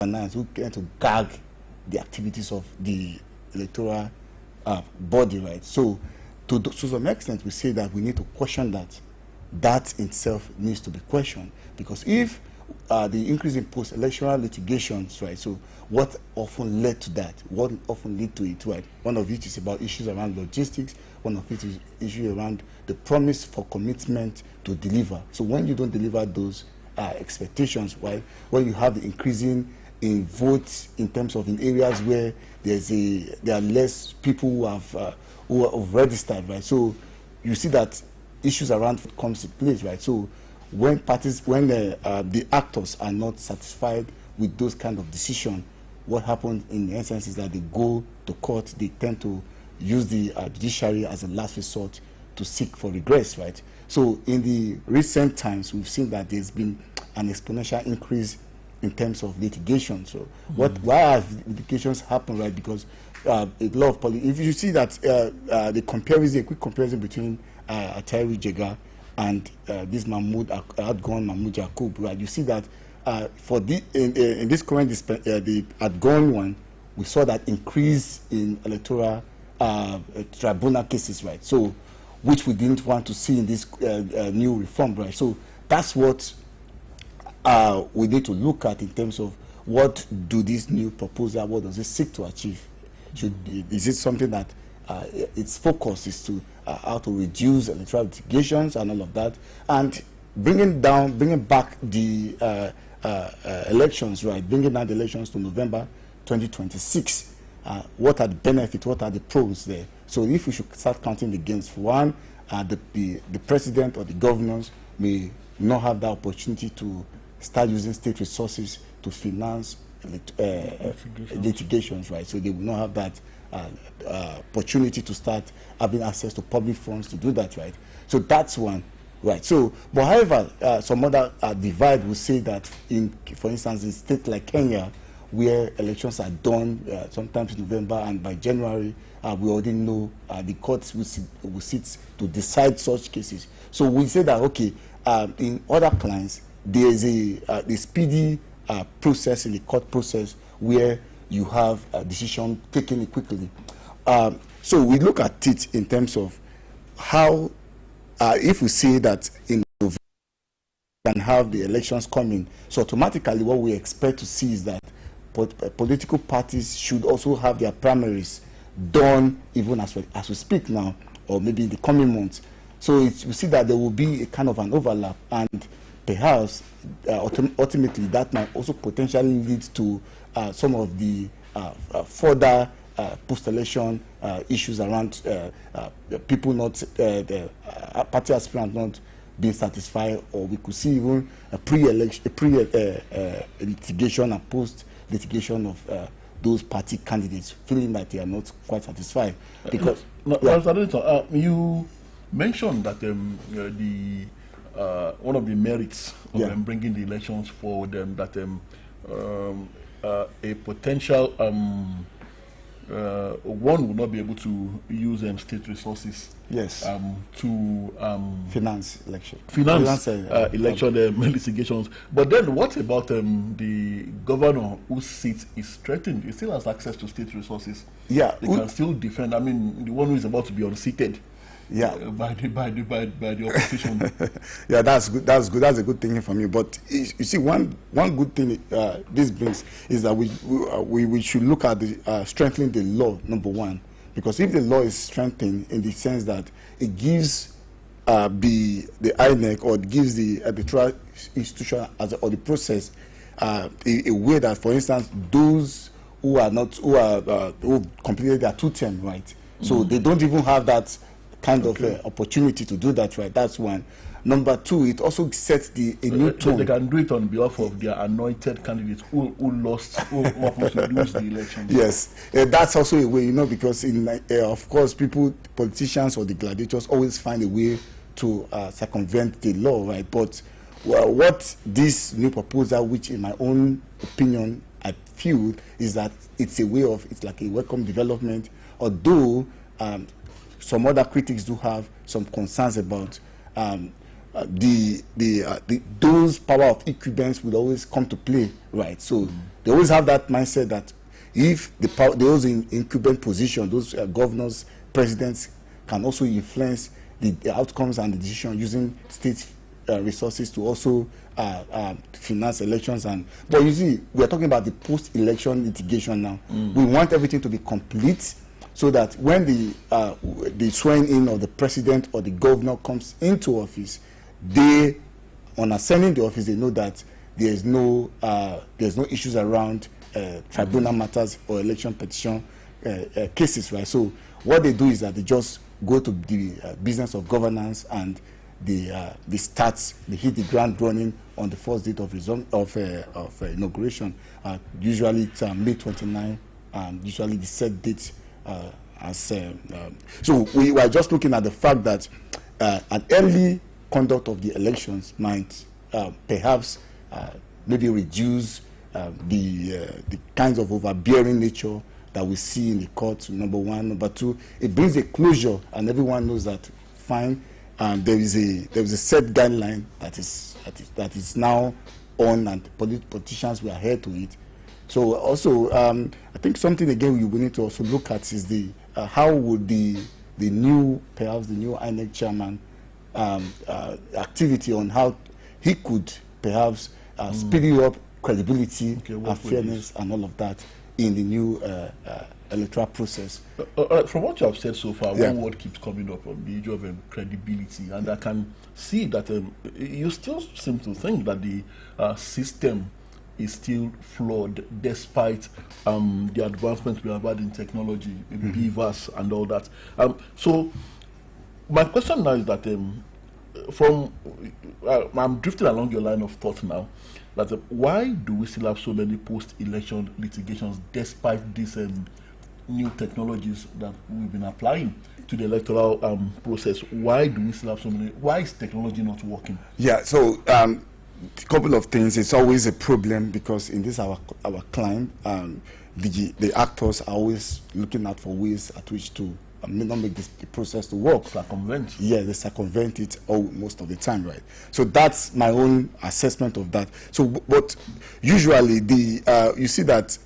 who tend to gag the activities of the electoral body, right? So to some extent, we say that we need to question that. That itself needs to be questioned, because if the increase in post-electoral litigations, right? So what often led to that? What often led to it, right? One of it is about issues around logistics. One of it is issues around the promise for commitment to deliver. So when you don't deliver those expectations, right? When you have the increasing in votes in terms of in areas where there are less people who have registered, right? So you see that issues around comes to place, right? So when the actors are not satisfied with those kind of decisions, what happens in essence is that they go to court. They tend to use the judiciary as a last resort to seek for redress, right? So in the recent times, we've seen that there's been an exponential increase in terms of litigation. So why have litigations happen, right? Because a lot of if you see that the comparison, a quick comparison between Atari Jega and this outgone Mahmoud Yakub, right? You see that for in this current the outgone one, we saw that increase in electoral tribunal cases, right? So which we didn't want to see in this new reform, right? So that's what we need to look at in terms of what do this new proposal, what does it seek to achieve? Is it something that its focus is to how to reduce electoral litigations and all of that, and bringing back the elections, right? Bringing down the elections to November 2026. What are the benefits? What are the pros there? So if we should start counting the gains, for one, the president or the governors may not have the opportunity to start using state resources to finance litigations, right? So they will not have that opportunity to start having access to public funds to do that, right? So that's one, right? So, but however, some other divide will say that for instance, in states like Kenya, where elections are done sometimes in November, and by January we already know the courts will sit to decide such cases. So we say that, okay, in other clients there is the speedy process in the court process where you have a decision taken quickly. So we look at it in terms of how, if we say that in November we can have the elections coming, so automatically what we expect to see is that political parties should also have their primaries done even as we speak now, or maybe in the coming months. So we see that there will be a kind of an overlap, and perhaps ultimately that might also potentially lead to some of the further post-election issues around people not, the party aspirants not being satisfied, or we could see even a litigation and post-litigation of those party candidates feeling that they are not quite satisfied. Because you mentioned that one of the merits of bringing the elections forward, that a potential one would not be able to use state resources to finance election litigations. But then what about the governor whose seat is threatened? He still has access to state resources. Yeah, they can still defend. I mean, the one who is about to be unseated. Yeah, by the opposition. Yeah, that's good. That's good. That's a good thing for me. But you see, one good thing this brings is that we should look at the strengthening the law, number one, because if the law is strengthened in the sense that it gives the INEC, or it gives the arbitral institution or the process a way that, for instance, those who completed their 2 term, right? So they don't even have that kind of opportunity to do that, right? That's one. Number two, it also sets a new tone. They can do it on behalf of their anointed candidates who happen to lose the election. Yes, that's also a way, because of course, politicians or the gladiators always find a way to circumvent the law, right? But what this new proposal, which in my own opinion I feel, is that it's like a welcome development, although some other critics do have some concerns about those power of incumbents will always come to play, right? So they always have that mindset that if those in incumbent position, those governors, presidents, can also influence the outcomes and the decision using state resources to also finance elections. But you see, we are talking about the post-election litigation now. We want everything to be complete, so that when the swearing in of the president or the governor comes into office, they, on ascending the office, they know that there's no issues around tribunal matters or election petition cases, right? So what they do is that they just go to the business of governance, and they hit the ground running on the first date of inauguration. Usually it's May 29, usually the set date. So we were just looking at the fact that an early conduct of the elections might perhaps maybe reduce the kinds of overbearing nature that we see in the court, number one. Number two, it brings a closure, and everyone knows that fine, there is a set guideline that is now on, and politicians will adhere to it. So also, I think something again we need to also look at is the how would perhaps the new INEC chairman activity on how he could perhaps speed up credibility and fairness and all of that in the new electoral process. From what you have said so far, one word keeps coming up on the issue of credibility, and I can see that you still seem to think that the system is still flawed despite the advancements we have had in technology, in beavers and all that. So my question now is that I'm drifting along your line of thought now, that why do we still have so many post-election litigations despite these new technologies that we've been applying to the electoral process? Why do we still have so many? Why is technology not working? Yeah, so a couple of things. It's always a problem because in this our client, the actors are always looking out for ways at which to not make the process to work. Circumvent. Yeah, they circumvent it most of the time, right? So that's my own assessment of that. So, but usually you see that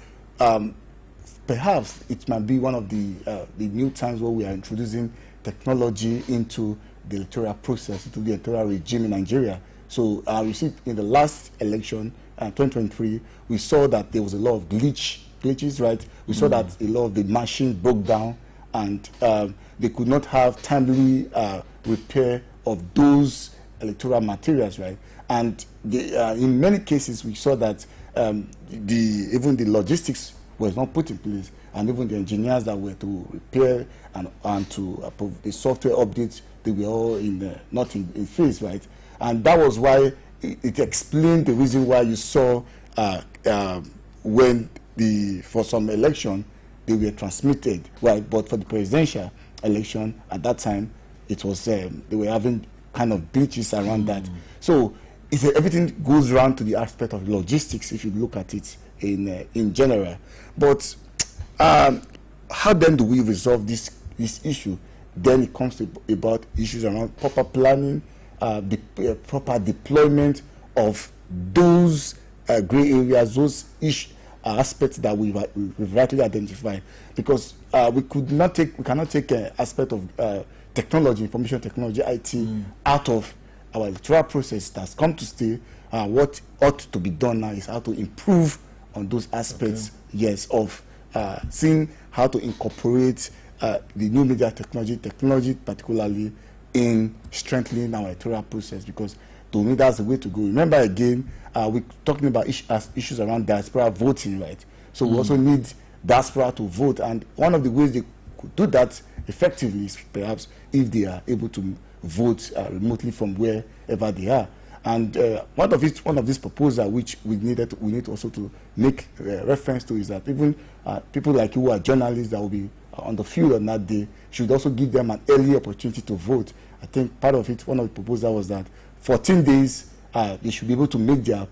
perhaps it might be one of the new times where we are introducing technology into the electoral process, into the electoral regime in Nigeria. So you see in the last election, 2023, we saw that there was a lot of glitches, right? We saw that a lot of the machine broke down, and they could not have timely repair of those electoral materials, right? And in many cases, we saw that even the logistics was not put in place, and even the engineers that were to repair and to the software updates, they were all not in phase, right? And that was why it explained the reason why you saw when for some election they were transmitted, right? But for the presidential election at that time, it was they were having kind of glitches around that. So everything goes around to the aspect of logistics if you look at it in general. But how then do we resolve this issue? Then it comes to about issues around proper planning, the proper deployment of those gray areas, those aspects that we've rightly identified, because we cannot take an aspect of technology, information technology, IT, out of our electoral process that's come to stay. What ought to be done now is how to improve on those aspects, yes, of seeing how to incorporate the new media technology particularly in strengthening our electoral process, because to me that's the way to go. Remember again, we're talking about issues around diaspora voting, right? So we also need diaspora to vote, and one of the ways they could do that effectively is perhaps if they are able to vote remotely from wherever they are. And one of these proposals which we need also to make reference to is that even people like you who are journalists that will be on the field on that day should also give them an early opportunity to vote. I think part of it, one of the proposals was that 14 days they should be able to make their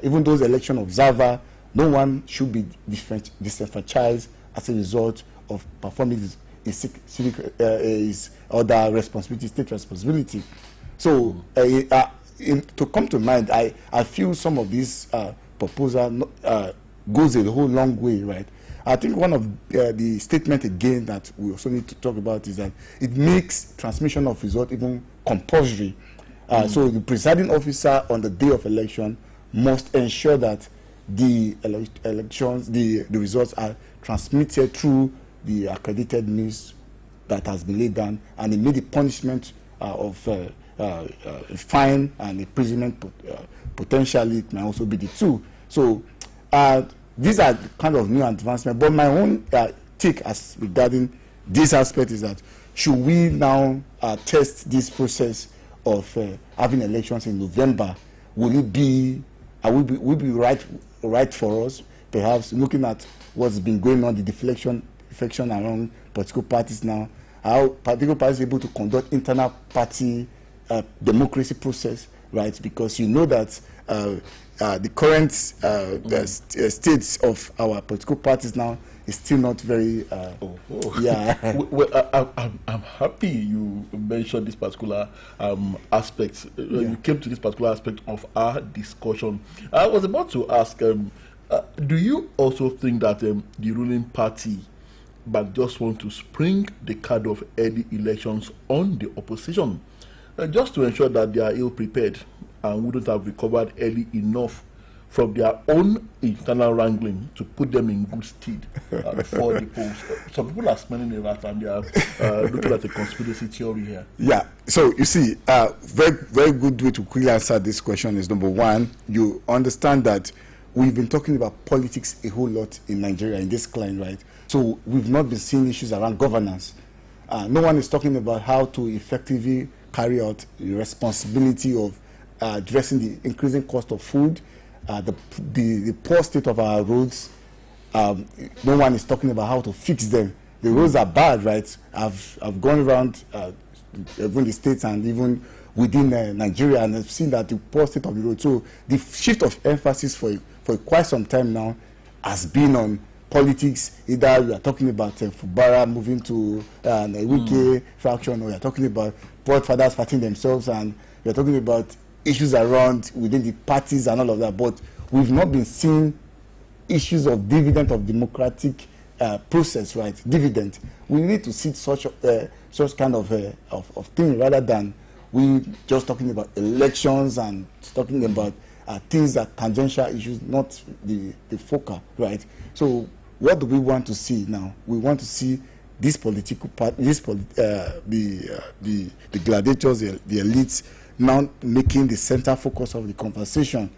even those election observer, no one should be disenfranchised as a result of performing his other responsibility, state responsibility. So to come to mind, I feel some of these proposal goes a whole long way, right? I think one of the statement again that we also need to talk about is that it makes transmission of result even compulsory. So the presiding officer on the day of election must ensure that the elections, the results are transmitted through the accredited means that has been laid down, and it made the punishment of a fine and imprisonment potentially it may also be the two. So these are kind of new advancements. But my own take as regarding this aspect is that should we now test this process of having elections in November? Will it be will be right for us? Perhaps looking at what's been going on, the deflection around political parties now, how political parties are able to conduct internal party democracy process, right? Because you know that the current states of our political parties now is still not very. Yeah. Well, I'm happy you mentioned this particular aspect. You came to this particular aspect of our discussion. I was about to ask, do you also think that the ruling party but just want to spring the card of early elections on the opposition, just to ensure that they are ill prepared and wouldn't have recovered early enough from their own internal wrangling to put them in good stead for the polls? Some people are smelling the rat and they are looking at a conspiracy theory here. Yeah, so you see, very good way to quickly answer this question is, number one, you understand that we've been talking about politics a whole lot in Nigeria, in this client, right? So we've not been seeing issues around governance. No one is talking about how to effectively carry out the responsibility of addressing the increasing cost of food, the poor state of our roads. No one is talking about how to fix them. The roads are bad, right? I've gone around even the states and even within Nigeria, and I've seen that the poor state of the road. So the shift of emphasis for quite some time now has been on politics. Either you are talking about Fubara moving to the Wike faction, or you are talking about poor fathers fighting themselves, and you are talking about issues around within the parties and all of that. But we've not been seeing issues of dividend of democratic process, right? Dividend. We need to see such kind of thing rather than we just talking about elections and talking about things that tangential issues, not the focal, right? So what do we want to see now? We want to see this political part, the gladiators, the elites, now making the center focus of the conversation,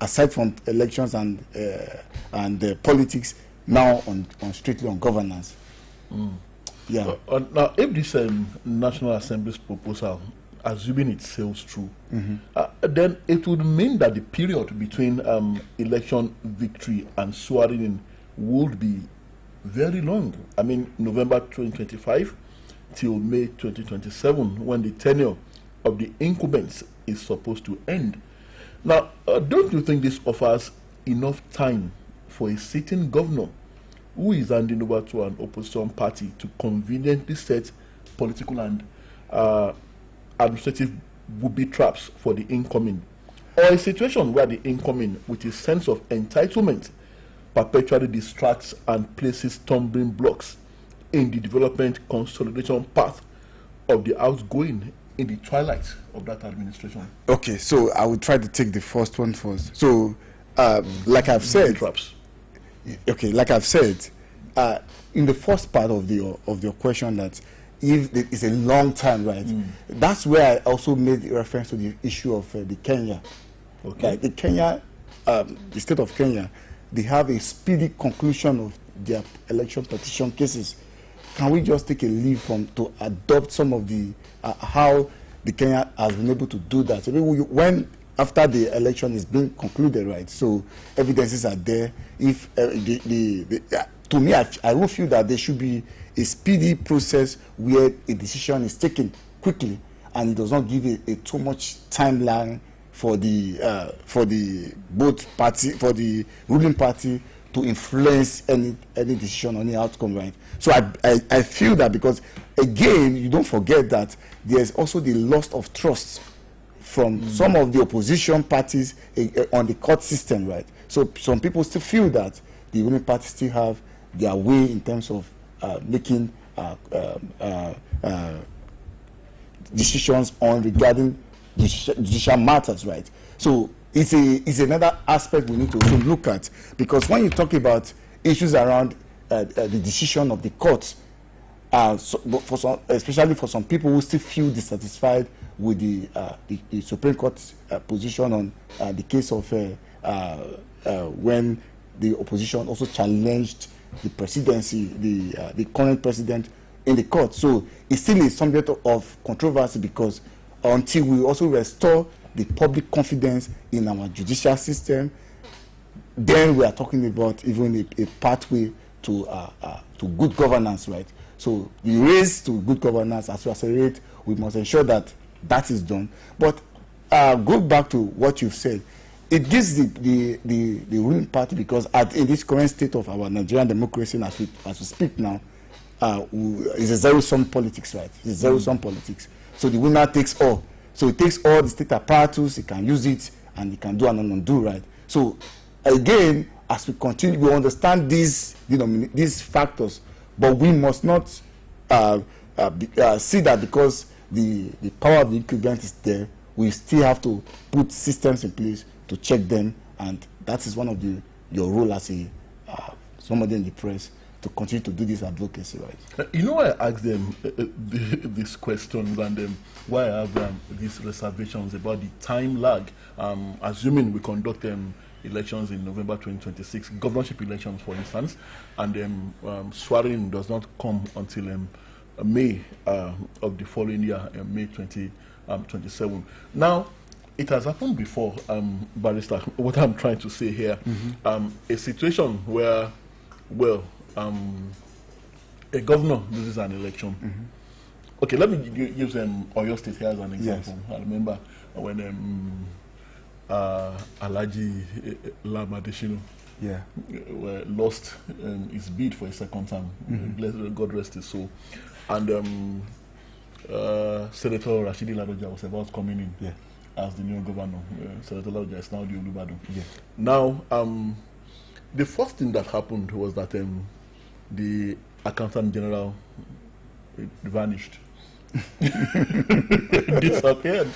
aside from elections and politics, now on strictly on governance. Yeah. Now, if this National Assembly's proposal, assuming it sails through, then it would mean that the period between election victory and swearing in would be very long. I mean, November 2025 till May 2027, when the tenure of the incumbents is supposed to end. Now, don't you think this offers enough time for a sitting governor who is handing over to an opposition party to conveniently set political and administrative booby traps for the incoming, or a situation where the incoming, with a sense of entitlement, perpetually distracts and places stumbling blocks in the development consolidation path of the outgoing in the twilight of that administration? Okay, so I will try to take the first one first. So, like I've said, traps. Okay, like I've said, in the first part of your question, that if it's a long time, right? That's where I also made reference to the issue of the Kenya. Okay, like the Kenya, the state of Kenya, they have a speedy conclusion of their election petition cases. Can we just take a leave to adopt some of the how the Kenya has been able to do that? So when after the election is being concluded, right? So evidences are there. If to me, I will feel that there should be a speedy process where a decision is taken quickly, and it does not give a too much timeline for the both party, for the ruling party to influence any decision or any outcome, right? So I feel that, because again, you don't forget that there's also the loss of trust from some of the opposition parties on the court system, right? So some people still feel that the ruling party still have their way in terms of making decisions on regarding judicial matters, right? So it's another aspect we need to also look at, because when you talk about issues around the decision of the courts, especially for some people who still feel dissatisfied with the Supreme Court's position on the case of when the opposition also challenged the presidency, the current president in the court. So it still is subject of controversy, because until we also restore the public confidence in our judicial system, then we are talking about even a pathway to good governance, right? So the race to good governance, as we accelerate, we must ensure that that is done. But go back to what you've said. It gives the ruling party, because in this current state of our Nigerian democracy, as we speak now, is a zero-sum politics, right? It's a zero-sum politics. So the winner takes all. So it takes all the state apparatus, it can use it, and it can do and undo, right? So again, as we continue, we understand these factors, but we must not see that because the power of the incumbent is there, we still have to put systems in place to check them, and that is one of your role as somebody in the press, to continue to do this advocacy, right? You know why I asked them these questions, and why I have these reservations about the time lag. Assuming we conduct elections in November 2026, governorship elections, for instance, and swearing does not come until May of the following year, May 2027. Now, it has happened before, Barrister. What I'm trying to say here, a situation where, well, a governor loses an election. Okay, let me use Oyo State here as an example. Yes. I remember when Alhaji Lamadeshino lost his bid for a second time. God rest his soul. And Senator Rashidi Ladoja was about coming in as the new governor. Senator Ladoja is now the Oluyole. Now, the first thing that happened was that the Accountant General vanished. Disappeared,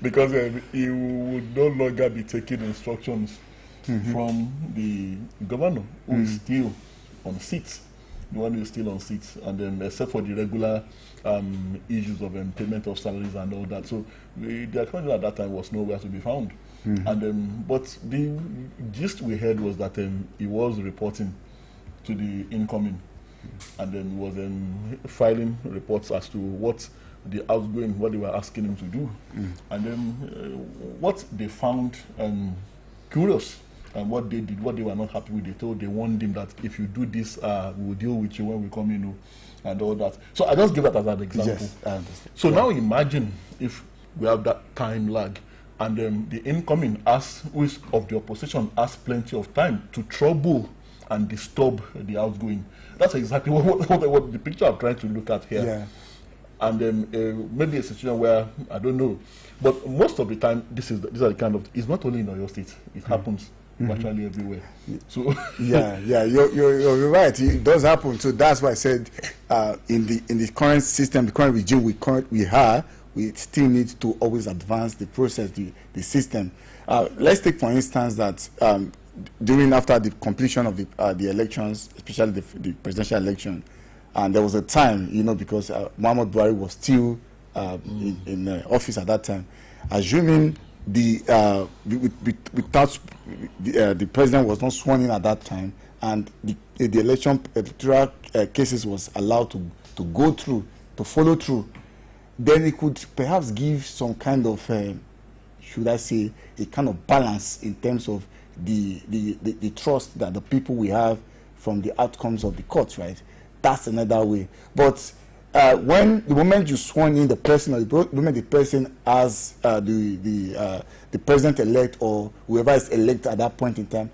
because he would no longer be taking instructions from the governor, who is still on seats, the one who is still on seats, and then except for the regular issues of payment of salaries and all that. So the accountant at that time was nowhere to be found. And but the gist we heard was that he was reporting to the incoming, and then was filing reports as to what the outgoing, what they were asking him to do. And then what they found curious, and what they did, what they were not happy with, they warned him that if you do this, we will deal with you when we come in, and all that. So I just give that as an example. Yes, I understand. So now imagine if we have that time lag, and the incoming, who is of the opposition, has plenty of time to trouble and disturb the outgoing. That's exactly what the picture I'm trying to look at here. Yeah. And maybe a situation where, I don't know, but most of the time, these are the kind of, it's not only in Oyo State, it happens virtually everywhere. So you're right. It does happen. So that's why I said in the current system, the current regime we still need to always advance the process, the system. Let's take, for instance, that after the completion of the elections, especially the presidential election, and there was a time, because Muhammad Buhari was still in office at that time, assuming the president was not sworn in at that time, and the electoral cases was allowed to go through, to follow through, then it could perhaps give some kind of, should I say, a kind of balance in terms of the trust that the people we have from the outcomes of the courts, right? That's another way. But when the moment you sworn in the person, or the moment the person as the president-elect or whoever is elected at that point in time,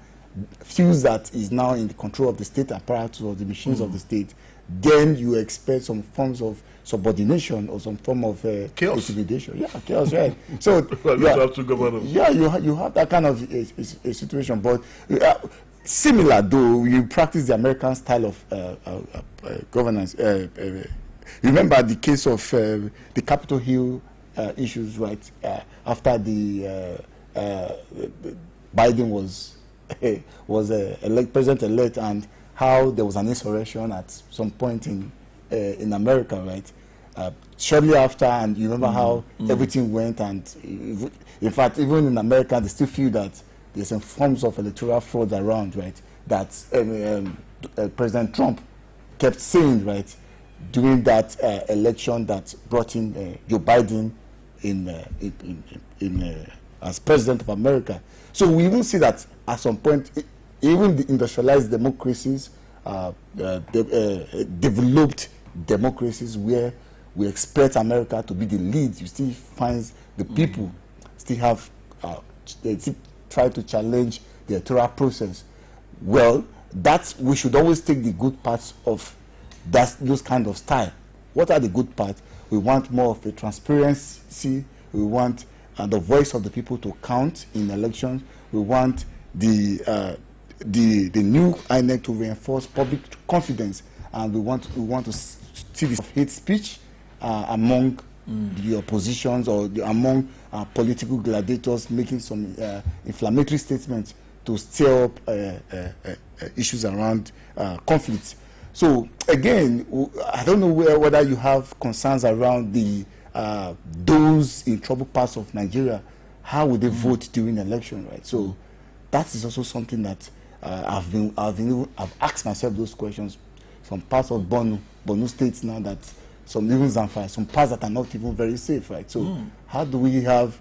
feels that is now in the control of the state apparatus or the machines of the state, then you expect some forms of subordination or some form of chaos. intimidation. Yeah, chaos, right? So you have that kind of a situation. But similar, though, you practice the American style of governance. Remember the case of the Capitol Hill issues, right? After the Biden was president-elect, and how there was an insurrection at some point in America, right? Shortly after, and you remember how everything went, and in fact, even in America, they still feel that there's some forms of electoral fraud around, right? That President Trump kept saying, right, during that election that brought in Joe Biden as president of America. So we even see that at some point, even the industrialized democracies, developed democracies where we expect America to be the lead, you still find the people still have, they still try to challenge the electoral process. Well, we should always take the good parts of those kind of style. What are the good parts? We want more of a transparency. We want the voice of the people to count in elections. We want the new INEC to reinforce public confidence, and we want to see this hate speech among the oppositions or among political gladiators making some inflammatory statements to stir up issues around conflicts. So again, I don't know whether you have concerns around those in troubled parts of Nigeria. How would they vote during election, right? So that is also something that I've asked myself those questions. Some parts of Borno states now, that some even Zamfara, some parts that are not even very safe, right? So how do we have?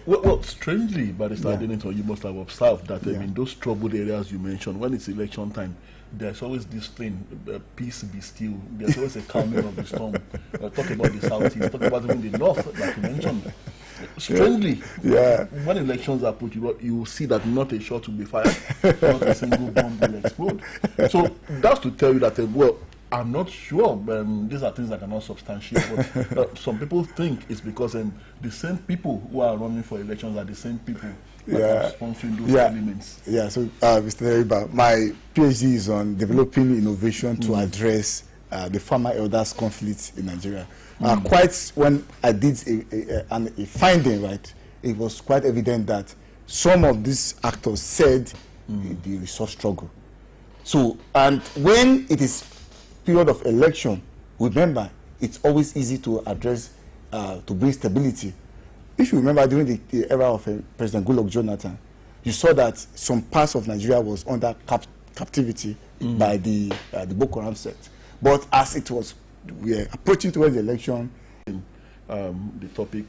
Well, strangely, by the side, you must have observed that in those troubled areas you mentioned, when it's election time, there's always this thing, peace be still. There's always a calming of the storm. Talk about the southeast, talk about even the north, like you mentioned. Strangely, when elections are put, you will see that not a shot will be fired, not a single bomb will explode. So that's to tell you that, well, I'm not sure. These are things that cannot substantiate. But some people think it's because the same people who are running for elections are the same people that are sponsoring those elements. Yeah. So, Mr. Neriba, my PhD is on developing innovation to address the farmer elders conflict in Nigeria. Quite when I did a finding, right, it was quite evident that some of these actors said the resource struggle. So, and when it is period of election, remember, it's always easy to address, to bring stability. If you remember, during the era of President Goodluck Jonathan, you saw that some parts of Nigeria was under captivity by the Boko Haram sect. But as it was, we are approaching towards the election. The topic